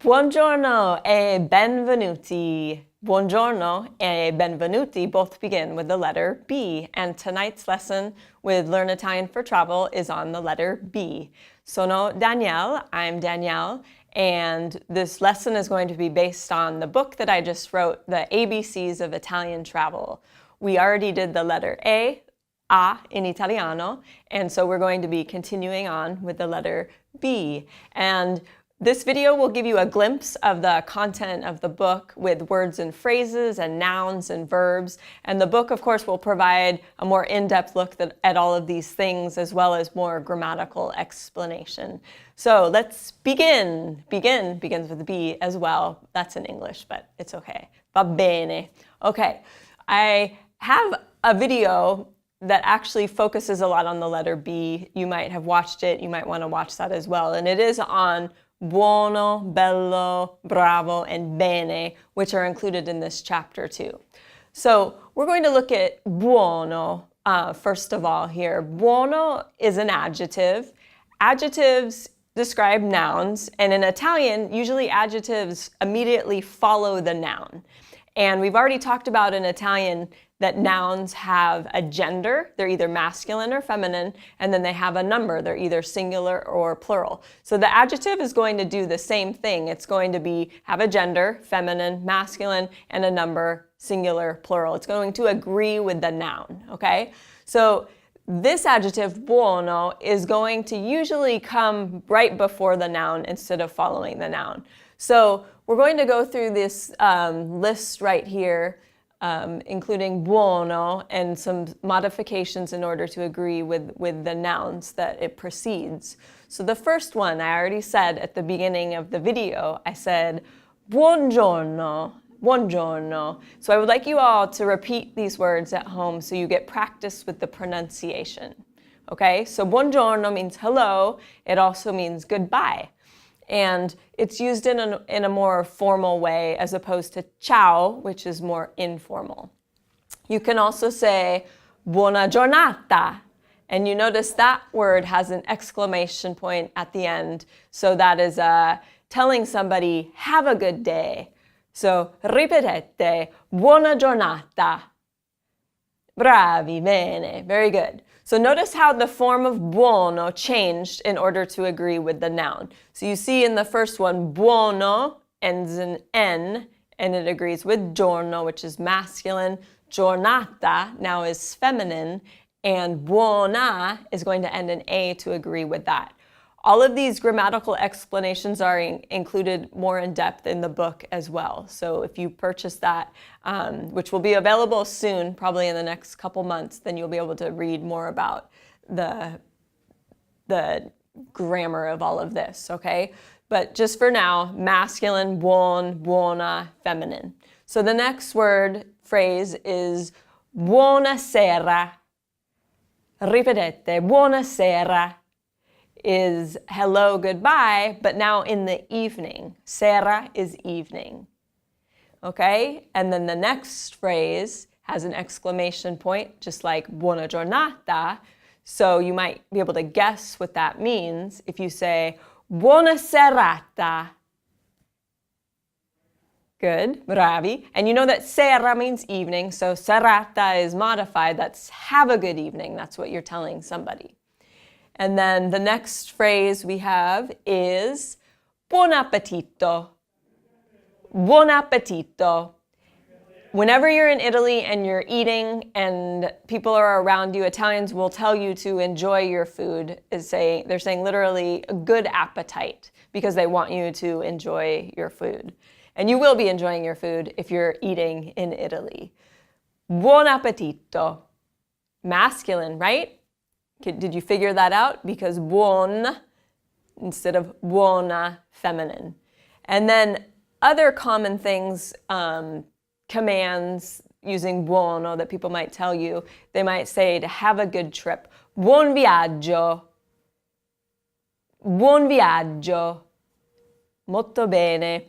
Buongiorno e benvenuti. Buongiorno e benvenuti both begin with the letter B, and tonight's lesson with Learn Italian for Travel is on the letter B. Sono Danielle, I'm Danielle, and this lesson is going to be based on the book that I just wrote, The ABCs of Italian Travel. We already did the letter A in Italiano, and so we're going to be continuing on with the letter B. And this video will give you a glimpse of the content of the book with words and phrases and nouns and verbs. And the book, of course, will provide a more in-depth look at all of these things as well as more grammatical explanation. So let's begin. Begin begins with B as well. That's in English, but it's okay. Va bene. Okay, I have a video that actually focuses a lot on the letter B. You might have watched it. You might want to watch that as well. And it is on Buono, Bello, Bravo, and Bene, which are included in this chapter too. So we're going to look at buono first of all here. Buono is an adjective. Adjectives describe nouns, and in Italian, usually adjectives immediately follow the noun. And we've already talked about in Italian that nouns have a gender, they're either masculine or feminine, and then they have a number, they're either singular or plural. So the adjective is going to do the same thing. It's going to have a gender, feminine, masculine, and a number, singular, plural. It's going to agree with the noun, okay? So this adjective, buono, is going to usually come right before the noun instead of following the noun. So we're going to go through this list right here, including buono and some modifications in order to agree with the nouns that it precedes. So the first one, I already said at the beginning of the video, I said buongiorno, buongiorno. So I would like you all to repeat these words at home so you get practice with the pronunciation. Okay, so buongiorno means hello. It also means goodbye. And it's used in a more formal way as opposed to ciao, which is more informal. You can also say buona giornata, and you notice that word has an exclamation point at the end. So that is telling somebody, have a good day. So ripetete, buona giornata. Bravi, bene, very good. So notice how the form of buono changed in order to agree with the noun. So you see in the first one, buono ends in N, and it agrees with giorno, which is masculine. Giornata now is feminine, and buona is going to end in A to agree with that. All of these grammatical explanations are included more in depth in the book as well. So if you purchase that, which will be available soon, probably in the next couple months, then you'll be able to read more about the grammar of all of this, okay? But just for now, masculine, buon, buona, feminine. So the next phrase is buonasera. Ripetete, buonasera is hello, goodbye, but now in the evening. Sera is evening. Okay? And then the next phrase has an exclamation point, just like buona giornata. So you might be able to guess what that means if you say buona serata. Good, bravi. And you know that sera means evening, so serata is modified. That's have a good evening. That's what you're telling somebody. And then the next phrase we have is buon appetito. Buon appetito. Whenever you're in Italy and you're eating and people are around you, Italians will tell you to enjoy your food. They're saying literally a good appetite because they want you to enjoy your food. And you will be enjoying your food if you're eating in Italy. Buon appetito. Masculine, right? Did you figure that out? Because buon instead of buona, feminine. And then other common things, commands using buono that people might tell you, they might say to have a good trip. Buon viaggio. Buon viaggio. Molto bene.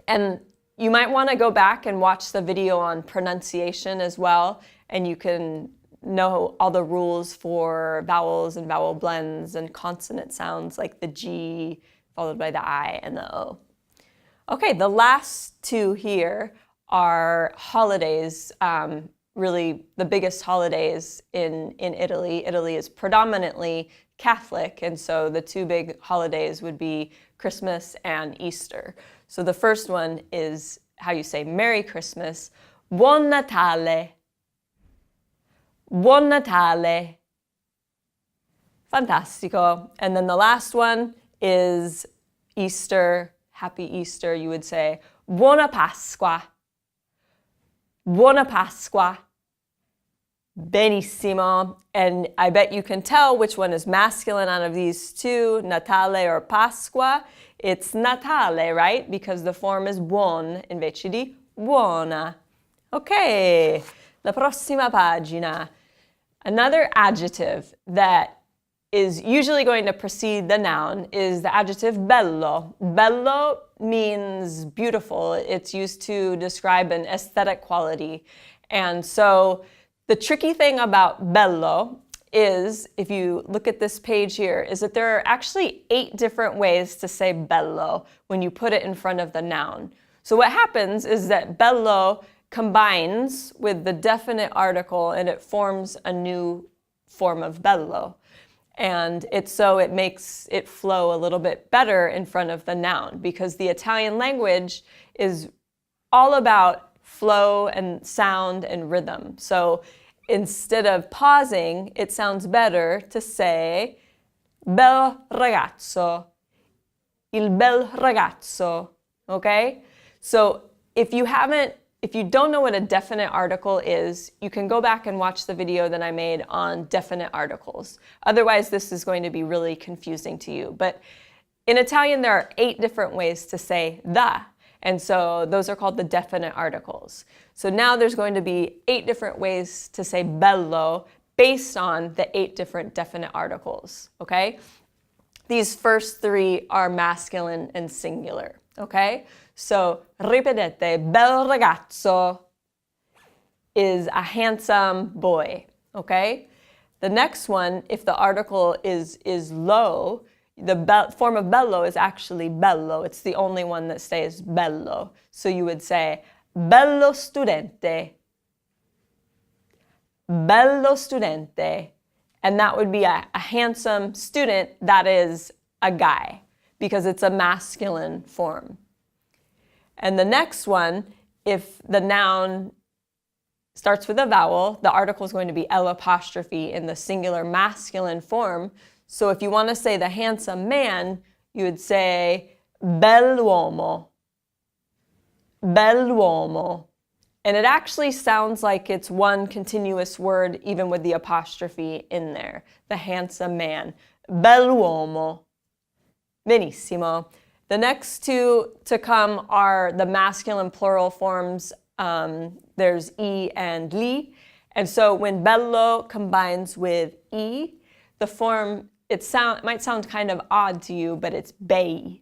And you might want to go back and watch the video on pronunciation as well, and you can know all the rules for vowels and vowel blends and consonant sounds like the G followed by the I and the O. Okay, the last two here are holidays, really the biggest holidays in Italy. Italy is predominantly Catholic, and so the two big holidays would be Christmas and Easter. So the first one is how you say Merry Christmas, Buon Natale, Buon Natale. Fantastico. And then the last one is Easter, Happy Easter. You would say Buona Pasqua, Buona Pasqua. Benissimo. And I bet you can tell which one is masculine out of these two, Natale or Pasqua. It's Natale, right? Because the form is buon invece di buona. Ok, la prossima pagina. Another adjective that is usually going to precede the noun is the adjective bello. Bello means beautiful. It's used to describe an aesthetic quality. And so the tricky thing about bello is, if you look at this page here, is that there are actually 8 different ways to say bello when you put it in front of the noun. So what happens is that bello combines with the definite article and it forms a new form of bello. And it makes it flow a little bit better in front of the noun, because the Italian language is all about flow and sound and rhythm. So instead of pausing, it sounds better to say bel ragazzo, il bel ragazzo, okay? So if you don't know what a definite article is, you can go back and watch the video that I made on definite articles. Otherwise, this is going to be really confusing to you. But in Italian, there are 8 different ways to say the. And so those are called the definite articles. So now there's going to be 8 different ways to say bello based on the 8 different definite articles, okay? These first 3 are masculine and singular, okay? So ripetete, bel ragazzo is a handsome boy, okay? The next one, if the article is low, the form of bello is actually bello. It's the only one that stays bello. So you would say bello studente, bello studente. And that would be a handsome student that is a guy, because it's a masculine form. And the next one, if the noun starts with a vowel, the article is going to be L' in the singular masculine form. So if you want to say the handsome man, you would say bell'uomo, bell'uomo. And it actually sounds like it's one continuous word, even with the apostrophe in there. The handsome man, bell'uomo. Benissimo. The next 2 to come are the masculine plural forms. There's e and li. And so when bello combines with e, the form, it might sound kind of odd to you, but it's bei.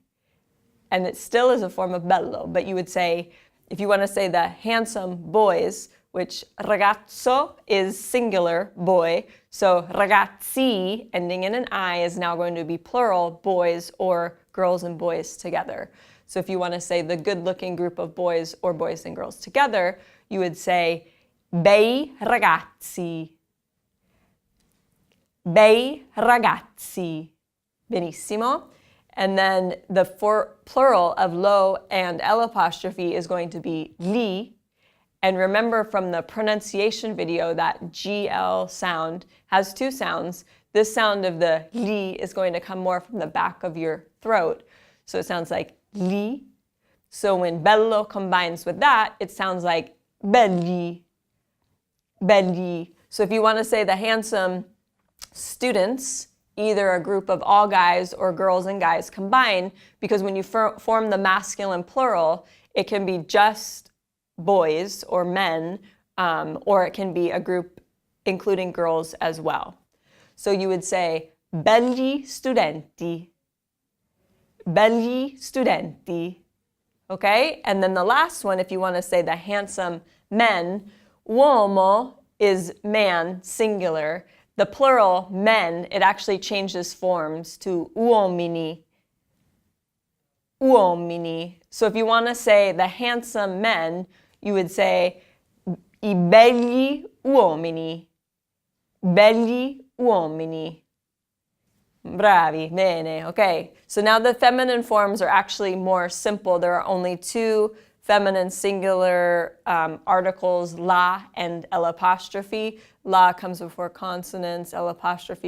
And it still is a form of bello. But you would say, if you want to say the handsome boys, which ragazzo is singular, boy. So ragazzi, ending in an I, is now going to be plural, boys or girls and boys together. So if you want to say the good-looking group of boys or boys and girls together, you would say bei ragazzi, bei ragazzi. Benissimo. And then the plural of lo and L' is going to be li. And remember from the pronunciation video that GL sound has 2 sounds. This sound of the li is going to come more from the back of your throat. So it sounds like li. So when bello combines with that, it sounds like belli, belli. So if you want to say the handsome students, either a group of all guys or girls and guys combined, because when you form the masculine plural, it can be just boys or men, or it can be a group including girls as well. So you would say belli studenti, belli studenti, okay? And then the last one, if you want to say the handsome men, uomo is man, singular. The plural, men, it actually changes forms to uomini, uomini. So if you want to say the handsome men, you would say I begli uomini. Begli uomini. Bravi, bene, okay. So now the feminine forms are actually more simple. There are only two feminine singular articles, la and L'. La comes before consonants, L'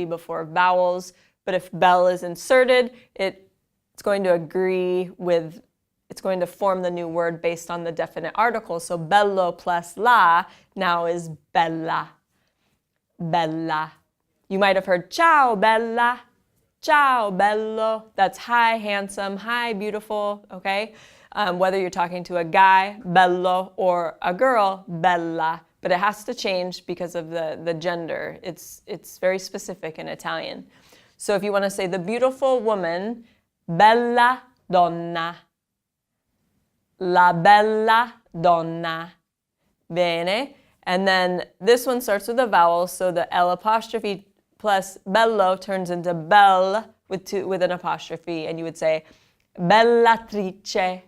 before vowels. But if bel is inserted, it's going to it's going to form the new word based on the definite article. So bello plus la now is bella. Bella. You might have heard ciao bella. Ciao bello. That's hi handsome, hi beautiful, okay? Whether you're talking to a guy, bello, or a girl, bella. But it has to change because of the gender. It's very specific in Italian. So if you want to say the beautiful woman, bella donna. La bella donna. Bene. And then this one starts with a vowel, so the L' plus bello turns into belle with an apostrophe, and you would say bellatrice.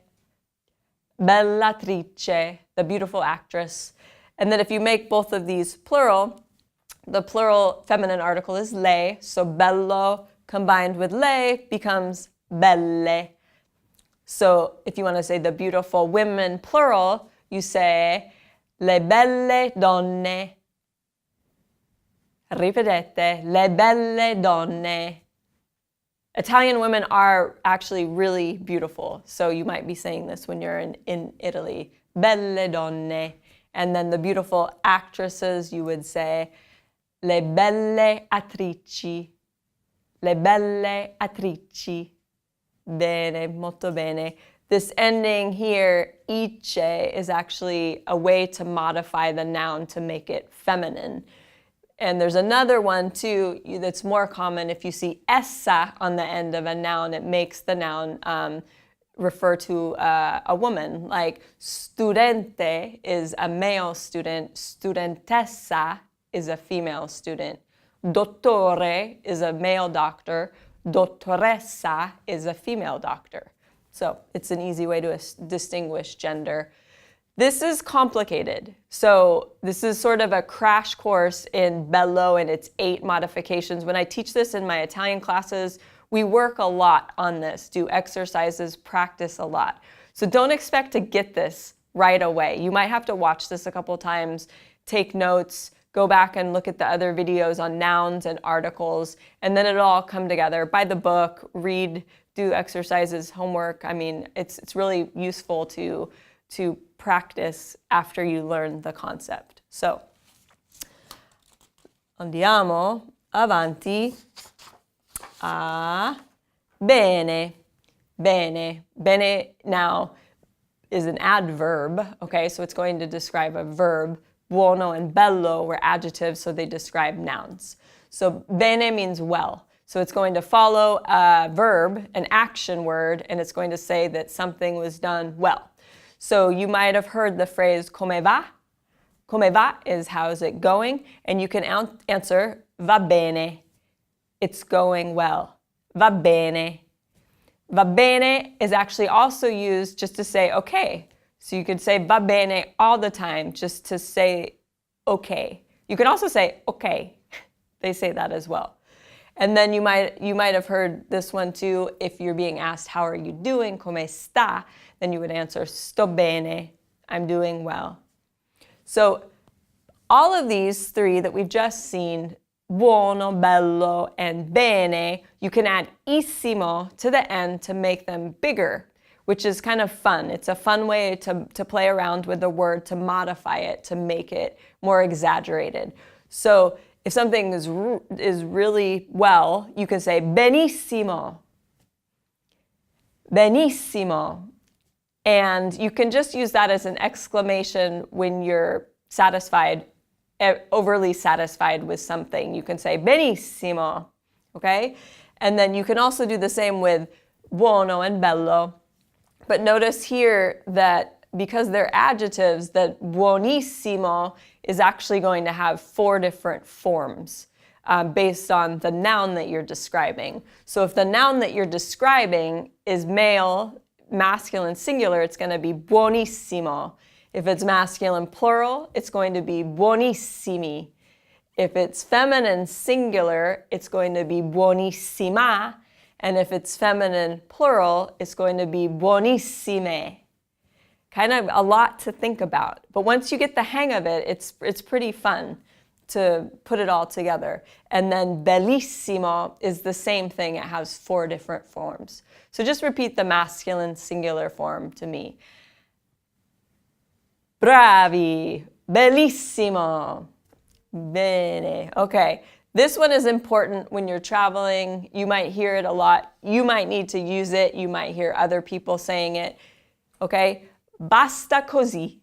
Bellatrice, the beautiful actress. And then if you make both of these plural, the plural feminine article is lei, so bello combined with lei becomes belle. So if you want to say the beautiful women plural, you say le belle donne. Ripetete, le belle donne. Italian women are actually really beautiful, so you might be saying this when you're in Italy. Belle donne. And then the beautiful actresses, you would say le belle attrici. Le belle attrici. Bene, molto bene. This ending here, ice, is actually a way to modify the noun to make it feminine. And there's another one too that's more common. If you see essa on the end of a noun, it makes the noun refer to a woman. Like studente is a male student, studentessa is a female student. Dottore is a male doctor, dottoressa is a female doctor. So it's an easy way to distinguish gender. This is complicated. So this is sort of a crash course in Bello and its 8 modifications. When I teach this in my Italian classes, we work a lot on this, do exercises, practice a lot. So don't expect to get this right away. You might have to watch this a couple times, take notes, go back and look at the other videos on nouns and articles, and then it'll all come together. Buy the book, read, do exercises, homework. I mean, it's really useful to practice after you learn the concept. So, andiamo avanti a bene. Bene. Bene now is an adverb, okay? So it's going to describe a verb. Buono and bello were adjectives, so they describe nouns. So bene means well. So it's going to follow a verb, an action word, and it's going to say that something was done well. So you might have heard the phrase come va. Come va is how's it going? And you can answer va bene. It's going well. Va bene. Va bene is actually also used just to say okay. So you could say va bene all the time just to say okay. You can also say okay. They say that as well. And then you might have heard this one too. If you're being asked how are you doing, come sta, then you would answer sto bene, I'm doing well. So all of these 3 that we've just seen, buono, bello, and bene, you can add issimo to the end to make them bigger, which is kind of fun. It's a fun way to play around with the word, to modify it, to make it more exaggerated. So if something is really well, you can say benissimo. Benissimo. And you can just use that as an exclamation when you're satisfied, overly satisfied with something. You can say benissimo, okay? And then you can also do the same with buono and bello. But notice here that because they're adjectives, that buonissimo is actually going to have 4 different forms based on the noun that you're describing. So if the noun that you're describing is male, masculine singular, it's going to be buonissimo. If it's masculine plural, it's going to be buonissimi. If it's feminine singular, it's going to be buonissima. And if it's feminine plural, it's going to be buonissime. Kind of a lot to think about. But once you get the hang of it, it's pretty fun to put it all together. And then bellissimo is the same thing. It has 4 different forms. So just repeat the masculine singular form to me. Bravi, bellissimo. Bene. Okay, this one is important when you're traveling. You might hear it a lot. You might need to use it. You might hear other people saying it. Okay, basta così.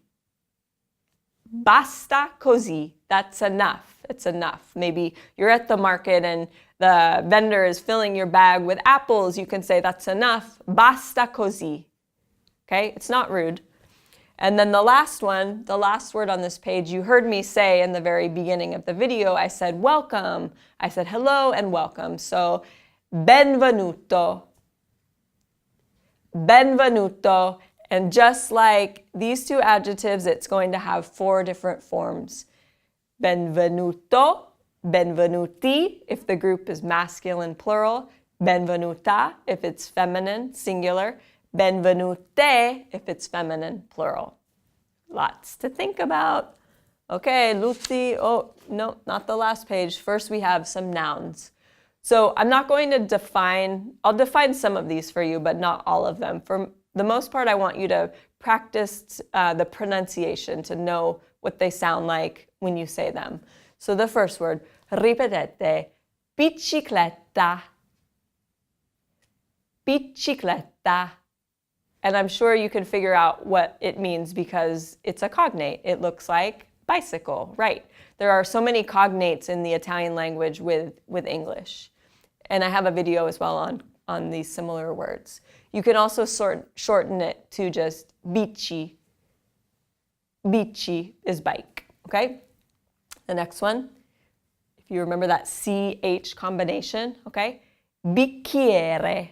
Basta così. That's enough. It's enough. Maybe you're at the market and the vendor is filling your bag with apples. You can say that's enough. Basta così. Okay, it's not rude. And then the last one, the last word on this page, you heard me say in the very beginning of the video, I said welcome. I said hello and welcome. So benvenuto. Benvenuto. And just like these 2 adjectives, it's going to have 4 different forms. Benvenuto, benvenuti, if the group is masculine plural. Benvenuta, if it's feminine singular. Benvenute, if it's feminine plural. Lots to think about. Okay, Luzi, oh, no, not the last page. First, we have some nouns. So I'm not going to I'll define some of these for you, but not all of them. For the most part, I want you to practice the pronunciation to know what they sound like when you say them. So the first word, ripetete, bicicletta, bicicletta. And I'm sure you can figure out what it means because it's a cognate. It looks like bicycle, right? There are so many cognates in the Italian language with English. And I have a video as well on these similar words. You can also shorten it to just bici. Bici is bike, okay? The next one, if you remember that CH combination, okay? Bicchiere.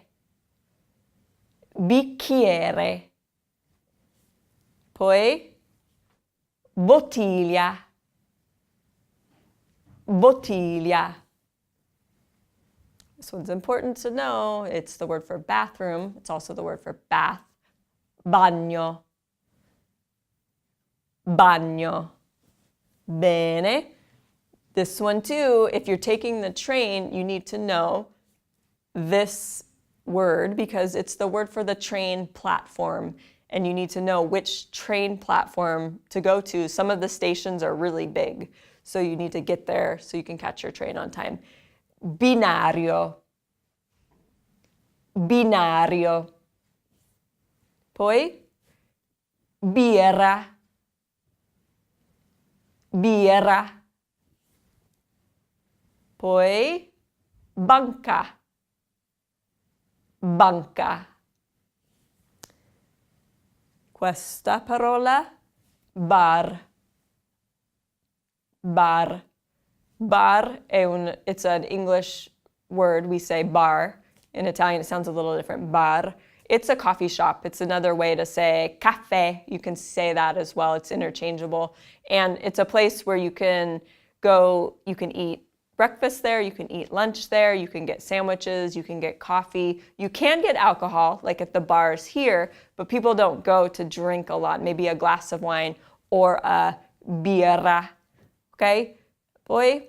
Bicchiere. Poi bottiglia. Bottiglia. This one's important to know. It's the word for bathroom. It's also the word for bath. Bagno. Bagno. Bene. This one too, if you're taking the train, you need to know this word because it's the word for the train platform, and you need to know which train platform to go to. Some of the stations are really big, so you need to get there so you can catch your train on time. Binario. Binario. Poi birra. Birra. Poi banca. Banca. Questa parola, bar. Bar. Bar it's an English word. We say bar. In Italian, it sounds a little different. Bar. It's a coffee shop. It's another way to say caffè. You can say that as well. It's interchangeable. And it's a place where you can go, you can eat breakfast there, you can eat lunch there, you can get sandwiches, you can get coffee. You can get alcohol, like at the bars here, but people don't go to drink a lot. Maybe a glass of wine or a birra. Okay? Poi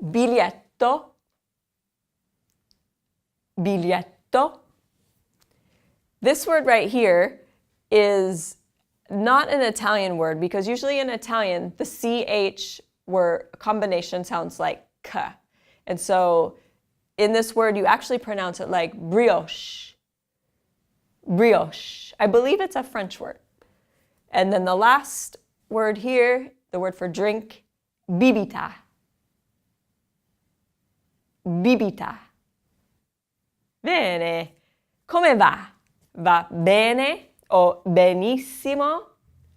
biglietto. Biglietto. This word right here is not an Italian word because usually in Italian, the CH word combination sounds like K. And so in this word, you actually pronounce it like brioche. Brioche. I believe it's a French word. And then the last word here, the word for drink, bibita. Bibita. Bene. Come va? Va bene o benissimo?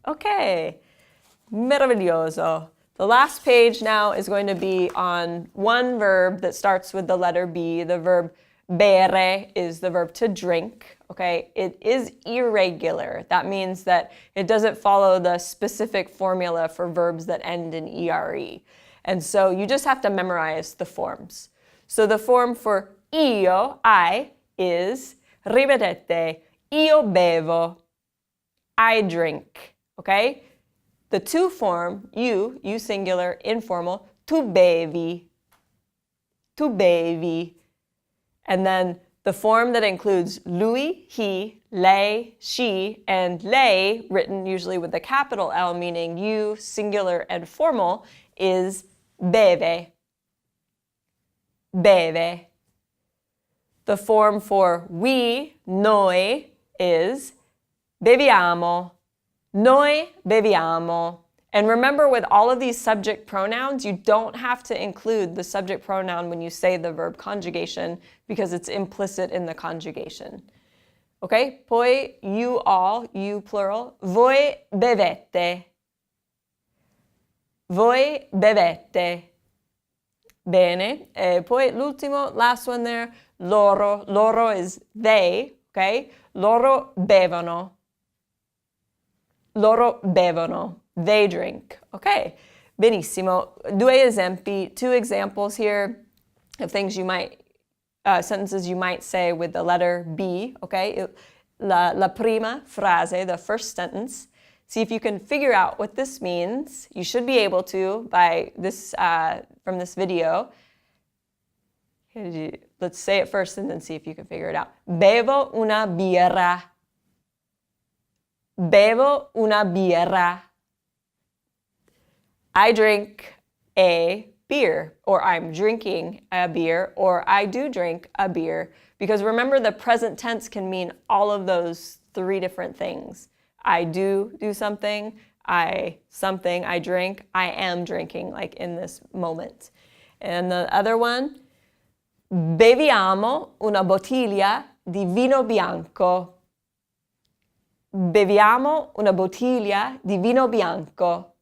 Okay. Meraviglioso. The last page now is going to be on one verb that starts with the letter B, the verb Bere is the verb to drink, okay? It is irregular. That means that it doesn't follow the specific formula for verbs that end in ere. And so you just have to memorize the forms. So the form for io, I, is, ripetete, io bevo, I drink, okay? The to form, you singular, informal, tu bevi, tu bevi. And then the form that includes lui, he, lei, she, and lei, written usually with the capital L, meaning you, singular, and formal, is beve, beve. The form for we, noi, is beviamo, noi beviamo. And remember, with all of these subject pronouns, you don't have to include the subject pronoun when you say the verb conjugation because it's implicit in the conjugation. Okay? Poi you all, you plural, voi bevete. Voi bevete. Bene. E poi l'ultimo, last one there, loro. Loro is they, okay? Loro bevono. Loro bevono. They drink. Okay, benissimo. Two examples here of things you might, sentences you might say with the letter B, okay? La prima frase, the first sentence. See if you can figure out what this means. You should be able to by this, from this video. Let's say it first and then see if you can figure it out. Bevo una birra. Bevo una birra. I drink a beer, or I'm drinking a beer, or I do drink a beer. Because remember, the present tense can mean all of those three different things. I do something, I drink, I am drinking, like in this moment. And the other one, beviamo una bottiglia di vino bianco. Beviamo una bottiglia di vino bianco.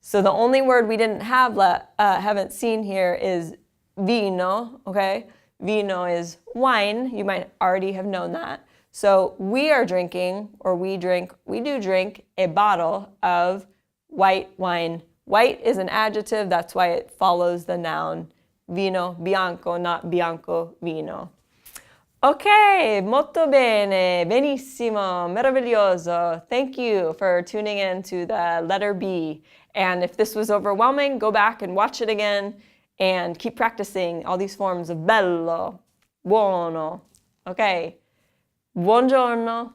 So the only word we didn't have, haven't seen here is vino, okay? Vino is wine. You might already have known that. So we are drinking, or we do drink a bottle of white wine. White is an adjective, that's why it follows the noun vino bianco, not bianco vino. Ok, molto bene, benissimo, meraviglioso. Thank you for tuning in to the letter B. And if this was overwhelming, go back and watch it again and keep practicing all these forms of bello, buono. Ok, buongiorno.